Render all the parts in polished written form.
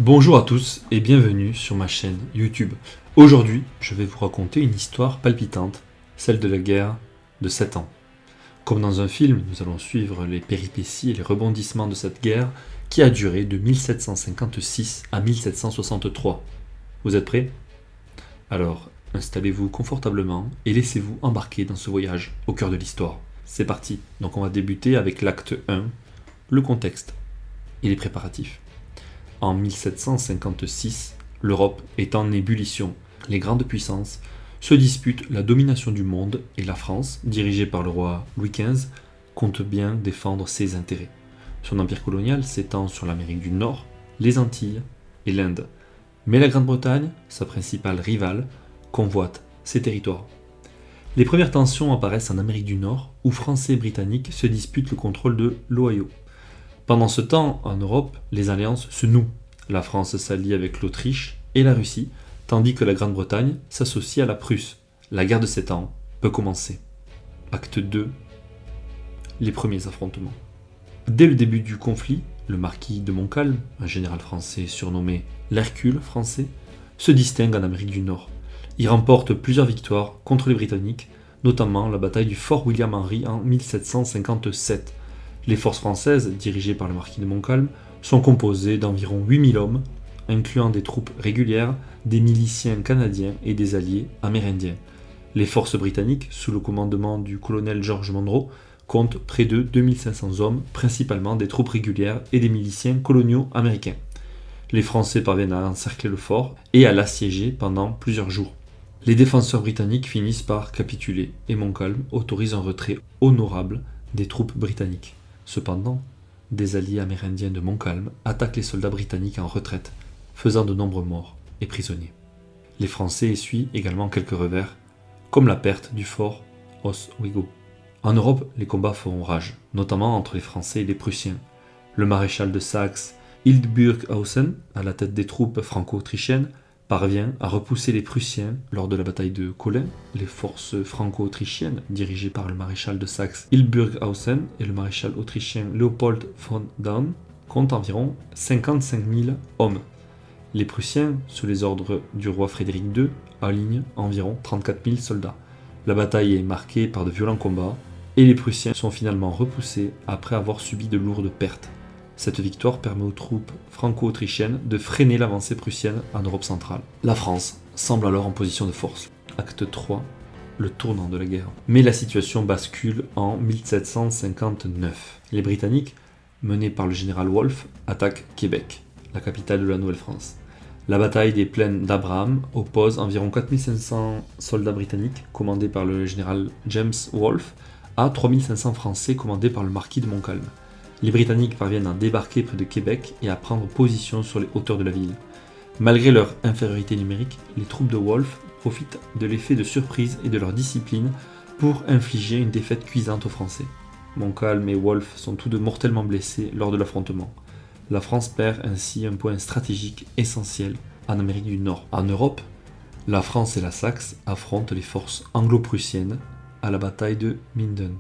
Bonjour à tous et bienvenue sur ma chaîne YouTube. Aujourd'hui, je vais vous raconter une histoire palpitante, celle de la guerre de 7 ans. Comme dans un film, nous allons suivre les péripéties et les rebondissements de cette guerre qui a duré de 1756 à 1763. Vous êtes prêts? Alors, installez-vous confortablement et laissez-vous embarquer dans ce voyage au cœur de l'histoire. C'est parti. Donc on va débuter avec l'acte 1, le contexte et les préparatifs. En 1756, l'Europe est en ébullition. Les grandes puissances se disputent la domination du monde et la France, dirigée par le roi Louis XV, compte bien défendre ses intérêts. Son empire colonial s'étend sur l'Amérique du Nord, les Antilles et l'Inde. Mais la Grande-Bretagne, sa principale rivale, convoite ses territoires. Les premières tensions apparaissent en Amérique du Nord, où Français et Britanniques se disputent le contrôle de l'Ohio. Pendant ce temps, en Europe, les alliances se nouent. La France s'allie avec l'Autriche et la Russie, tandis que la Grande-Bretagne s'associe à la Prusse. La guerre de 7 ans peut commencer. Acte 2. Les premiers affrontements. Dès le début du conflit, le marquis de Montcalm, un général français surnommé l'Hercule français, se distingue en Amérique du Nord. Il remporte plusieurs victoires contre les Britanniques, notamment la bataille du Fort William Henry en 1757. Les forces françaises, dirigées par le marquis de Montcalm, sont composées d'environ 8000 hommes, incluant des troupes régulières, des miliciens canadiens et des alliés amérindiens. Les forces britanniques, sous le commandement du colonel George Monro, comptent près de 2500 hommes, principalement des troupes régulières et des miliciens coloniaux américains. Les Français parviennent à encercler le fort et à l'assiéger pendant plusieurs jours. Les défenseurs britanniques finissent par capituler et Montcalm autorise un retrait honorable des troupes britanniques. Cependant, des alliés amérindiens de Montcalm attaquent les soldats britanniques en retraite, faisant de nombreux morts et prisonniers. Les Français essuient également quelques revers, comme la perte du fort Oswego. En Europe, les combats font rage, notamment entre les Français et les Prussiens. Le maréchal de Saxe, Hildburghausen, à la tête des troupes franco-autrichiennes, parvient à repousser les Prussiens lors de la bataille de Kolin. Les forces franco-autrichiennes, dirigées par le maréchal de Saxe Hildburghausen et le maréchal autrichien Leopold von Daun, comptent environ 55 000 hommes. Les Prussiens, sous les ordres du roi Frédéric II, alignent environ 34 000 soldats. La bataille est marquée par de violents combats et les Prussiens sont finalement repoussés après avoir subi de lourdes pertes. Cette victoire permet aux troupes franco-autrichiennes de freiner l'avancée prussienne en Europe centrale. La France semble alors en position de force. Acte 3, le tournant de la guerre. Mais la situation bascule en 1759. Les Britanniques, menés par le général Wolfe, attaquent Québec, la capitale de la Nouvelle-France. La bataille des plaines d'Abraham oppose environ 4500 soldats britanniques, commandés par le général James Wolfe, à 3500 Français commandés par le marquis de Montcalm. Les Britanniques parviennent à débarquer près de Québec et à prendre position sur les hauteurs de la ville. Malgré leur infériorité numérique, les troupes de Wolfe profitent de l'effet de surprise et de leur discipline pour infliger une défaite cuisante aux Français. Montcalm et Wolfe sont tous deux mortellement blessés lors de l'affrontement. La France perd ainsi un point stratégique essentiel en Amérique du Nord. En Europe, la France et la Saxe affrontent les forces anglo-prussiennes à la bataille de Minden.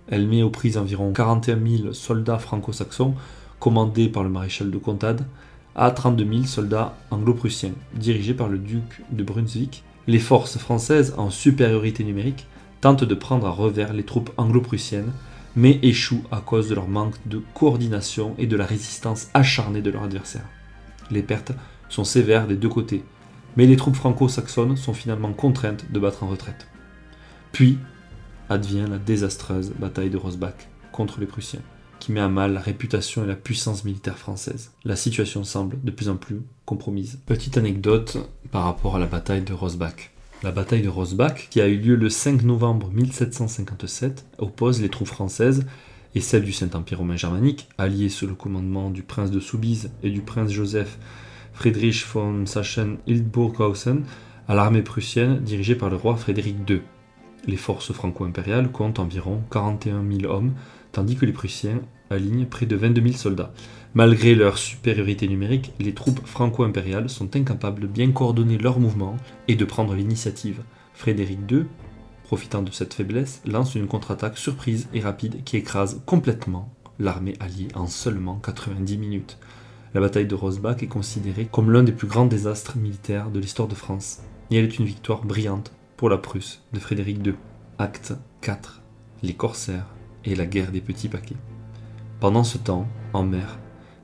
Elle met aux prises environ 41 000 soldats franco-saxons, commandés par le maréchal de Contades, à 32 000 soldats anglo-prussiens, dirigés par le duc de Brunswick. Les forces françaises, en supériorité numérique, tentent de prendre à revers les troupes anglo-prussiennes, mais échouent à cause de leur manque de coordination et de la résistance acharnée de leurs adversaires. Les pertes sont sévères des deux côtés, mais les troupes franco-saxonnes sont finalement contraintes de battre en retraite. Puis, advient la désastreuse bataille de Rossbach contre les Prussiens, qui met à mal la réputation et la puissance militaire française. La situation semble de plus en plus compromise. Petite anecdote par rapport à la bataille de Rossbach. La bataille de Rossbach, qui a eu lieu le 5 novembre 1757, oppose les troupes françaises et celles du Saint-Empire romain germanique, alliées sous le commandement du prince de Soubise et du prince Joseph Friedrich von Sachsen-Hildburghausen, à l'armée prussienne dirigée par le roi Frédéric II. Les forces franco-impériales comptent environ 41 000 hommes, tandis que les Prussiens alignent près de 22 000 soldats. Malgré leur supériorité numérique, les troupes franco-impériales sont incapables de bien coordonner leurs mouvements et de prendre l'initiative. Frédéric II, profitant de cette faiblesse, lance une contre-attaque surprise et rapide qui écrase complètement l'armée alliée en seulement 90 minutes. La bataille de Rosbach est considérée comme l'un des plus grands désastres militaires de l'histoire de France, et elle est une victoire brillante pour la Prusse de Frédéric II. Acte 4. Les corsaires et la guerre des petits paquets. Pendant ce temps, en mer,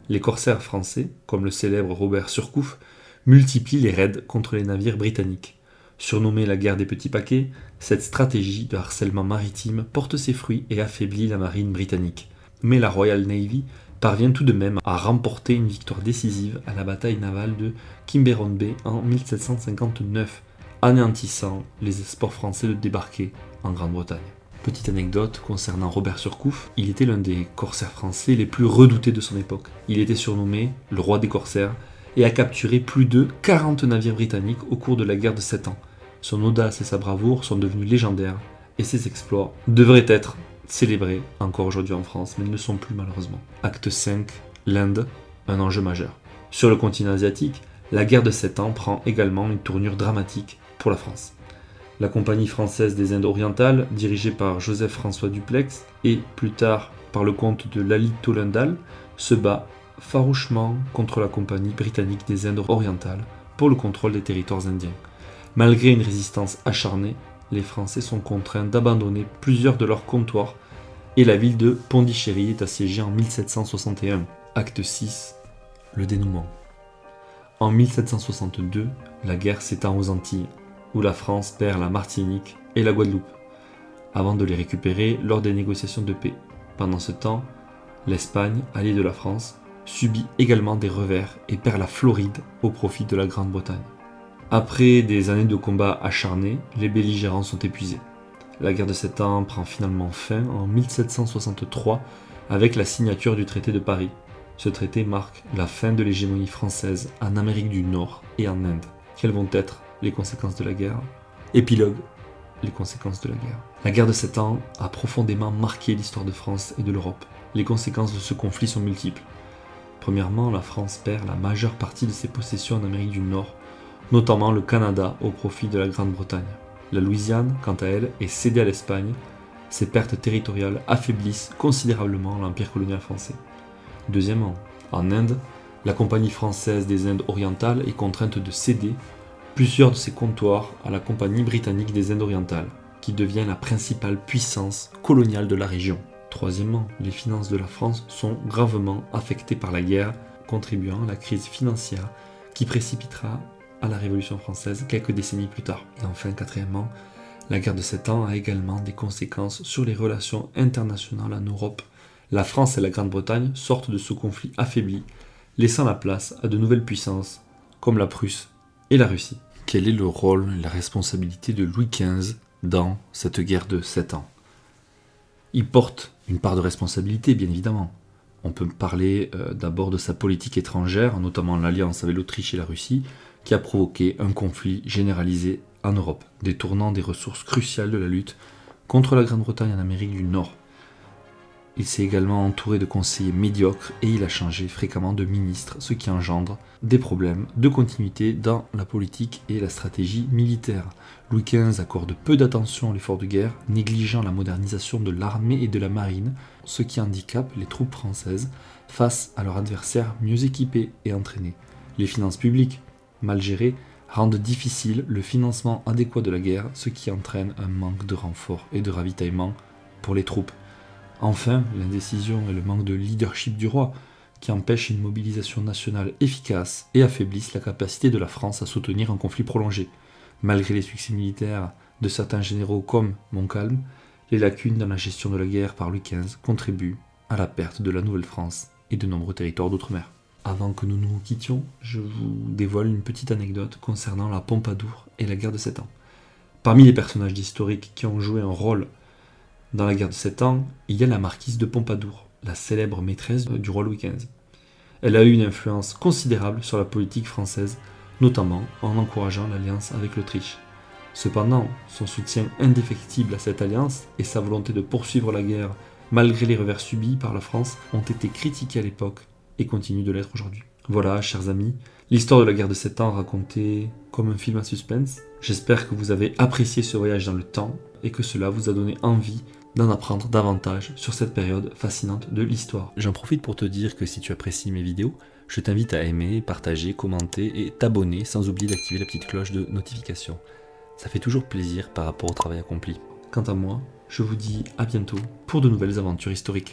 les corsaires français, comme le célèbre Robert Surcouf, multiplient les raids contre les navires britanniques. Surnommée la guerre des petits paquets, cette stratégie de harcèlement maritime porte ses fruits et affaiblit la marine britannique. Mais la Royal Navy parvient tout de même à remporter une victoire décisive à la bataille navale de Quiberon Bay en 1759, anéantissant les espoirs français de débarquer en Grande-Bretagne. Petite anecdote concernant Robert Surcouf, il était l'un des corsaires français les plus redoutés de son époque. Il était surnommé le roi des corsaires et a capturé plus de 40 navires britanniques au cours de la guerre de 7 ans. Son audace et sa bravoure sont devenus légendaires et ses exploits devraient être célébrés encore aujourd'hui en France, mais ils ne sont plus malheureusement. Acte 5, l'Inde, un enjeu majeur. Sur le continent asiatique, la guerre de 7 ans prend également une tournure dramatique pour la France. La Compagnie française des Indes orientales, dirigée par Joseph-François Dupleix et plus tard par le comte de Lally Tollendal, se bat farouchement contre la Compagnie britannique des Indes orientales pour le contrôle des territoires indiens. Malgré une résistance acharnée, les Français sont contraints d'abandonner plusieurs de leurs comptoirs et la ville de Pondichéry est assiégée en 1761. Acte 6, le dénouement. En 1762, la guerre s'étend aux Antilles, où la France perd la Martinique et la Guadeloupe, avant de les récupérer lors des négociations de paix. Pendant ce temps, l'Espagne, alliée de la France, subit également des revers et perd la Floride au profit de la Grande-Bretagne. Après des années de combats acharnés, les belligérants sont épuisés. La guerre de 7 ans prend finalement fin en 1763 avec la signature du traité de Paris. Ce traité marque la fin de l'hégémonie française en Amérique du Nord et en Inde. Quelles vont être les conséquences de la guerre ? Épilogue, les conséquences de la guerre. La guerre de 7 ans a profondément marqué l'histoire de France et de l'Europe. Les conséquences de ce conflit sont multiples. Premièrement, la France perd la majeure partie de ses possessions en Amérique du Nord, notamment le Canada au profit de la Grande-Bretagne. La Louisiane, quant à elle, est cédée à l'Espagne. Ces pertes territoriales affaiblissent considérablement l'empire colonial français. Deuxièmement, en Inde, la Compagnie française des Indes orientales est contrainte de céder plusieurs de ses comptoirs à la Compagnie britannique des Indes orientales, qui devient la principale puissance coloniale de la région. Troisièmement, les finances de la France sont gravement affectées par la guerre, contribuant à la crise financière qui précipitera à la Révolution française quelques décennies plus tard. Et enfin, quatrièmement, la guerre de 7 ans a également des conséquences sur les relations internationales en Europe. La France et la Grande-Bretagne sortent de ce conflit affaiblis, laissant la place à de nouvelles puissances, comme la Prusse et la Russie. Quel est le rôle et la responsabilité de Louis XV dans cette guerre de 7 ans ? Il porte une part de responsabilité, bien évidemment. On peut parler d'abord de sa politique étrangère, notamment l'alliance avec l'Autriche et la Russie, qui a provoqué un conflit généralisé en Europe, détournant des ressources cruciales de la lutte contre la Grande-Bretagne en Amérique du Nord. Il s'est également entouré de conseillers médiocres et il a changé fréquemment de ministre, ce qui engendre des problèmes de continuité dans la politique et la stratégie militaire. Louis XV accorde peu d'attention à l'effort de guerre, négligeant la modernisation de l'armée et de la marine, ce qui handicape les troupes françaises face à leurs adversaires mieux équipés et entraînés. Les finances publiques, mal gérées, rendent difficile le financement adéquat de la guerre, ce qui entraîne un manque de renfort et de ravitaillement pour les troupes. Enfin, l'indécision et le manque de leadership du roi, qui empêchent une mobilisation nationale efficace et affaiblissent la capacité de la France à soutenir un conflit prolongé. Malgré les succès militaires de certains généraux comme Montcalm, les lacunes dans la gestion de la guerre par Louis XV contribuent à la perte de la Nouvelle-France et de nombreux territoires d'outre-mer. Avant que nous nous quittions, je vous dévoile une petite anecdote concernant la Pompadour et la guerre de 7 ans. Parmi les personnages historiques qui ont joué un rôle dans la guerre de 7 ans, il y a la marquise de Pompadour, la célèbre maîtresse du roi Louis XV. Elle a eu une influence considérable sur la politique française, notamment en encourageant l'alliance avec l'Autriche. Cependant, son soutien indéfectible à cette alliance et sa volonté de poursuivre la guerre malgré les revers subis par la France ont été critiqués à l'époque et continuent de l'être aujourd'hui. Voilà, chers amis, l'histoire de la guerre de 7 ans racontée comme un film à suspense. J'espère que vous avez apprécié ce voyage dans le temps et que cela vous a donné envie d'en apprendre davantage sur cette période fascinante de l'histoire. J'en profite pour te dire que si tu apprécies mes vidéos, Je t'invite à aimer, partager, commenter et t'abonner sans oublier d'activer la petite cloche de notification. Ça fait toujours plaisir par rapport au travail accompli. Quant à moi, je vous dis à bientôt pour de nouvelles aventures historiques.